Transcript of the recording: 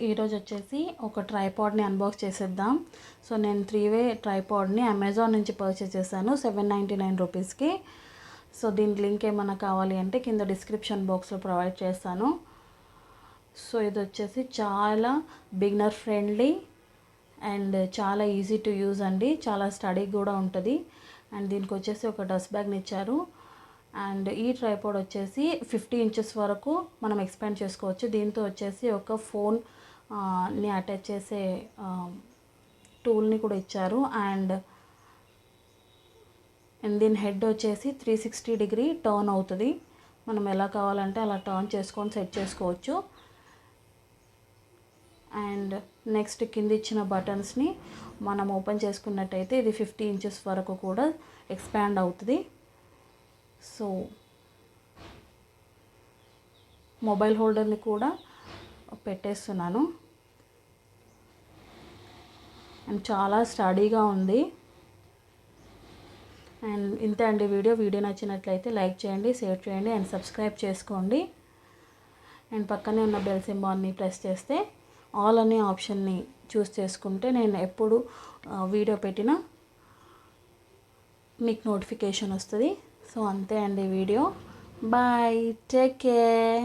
ఈరోజు వచ్చేసి ఒక ట్రైపాడ్ని అన్బాక్స్ చేసేద్దాం. సో నేను 3-వే ట్రైపాడ్ని అమెజాన్ నుంచి పర్చేస్ చేశాను 799 రూపీస్కి. సో దీని లింక్ ఏమైనా కావాలి అంటే కింద డిస్క్రిప్షన్ బాక్స్లో ప్రొవైడ్ చేస్తాను. సో ఇది వచ్చేసి చాలా బిగినర్ ఫ్రెండ్లీ అండ్ చాలా ఈజీ టు యూజ్ అండి. చాలా స్టడీ కూడా ఉంటుంది. అండ్ దీనికి వచ్చేసి ఒక డస్ట్ బ్యాగ్ని ఇచ్చారు. అండ్ ఈ ట్రైపాడ్ వచ్చేసి 50 ఇంచెస్ వరకు మనం ఎక్స్పాండ్ చేసుకోవచ్చు. దీంతో వచ్చేసి ఒక ఫోన్ని అటాచ్ చేసే టూల్ని కూడా ఇచ్చారు. అండ్ దీని హెడ్ వచ్చేసి 360 డిగ్రీ టర్న్ అవుతుంది. మనం ఎలా కావాలంటే అలా టర్న్ చేసుకొని సెట్ చేసుకోవచ్చు. అండ్ నెక్స్ట్ కింద ఇచ్చిన బటన్స్ని మనం ఓపెన్ చేసుకున్నట్టయితే ఇది 50 ఇంచెస్ వరకు కూడా ఎక్స్పాండ్ అవుతుంది. సో మొబైల్ హోల్డర్ని కూడా పెట్టేస్తున్నాను. అండ్ చాలా స్టడీగా ఉంది. అండ్ ఇంతే అండి వీడియో నచ్చినట్లయితే లైక్ చేయండి, షేర్ చేయండి అండ్ సబ్స్క్రైబ్ చేసుకోండి. అండ్ పక్కనే ఉన్న బెల్ సింబల్ని ప్రెస్ చేస్తే ఆల్ అనే ఆప్షన్ని చూస్ చేసుకుంటే నేను ఎప్పుడు వీడియో పెట్టినా మీకు నోటిఫికేషన్ వస్తుంది. సో అంతే అండి వీడియో. Bye, take care.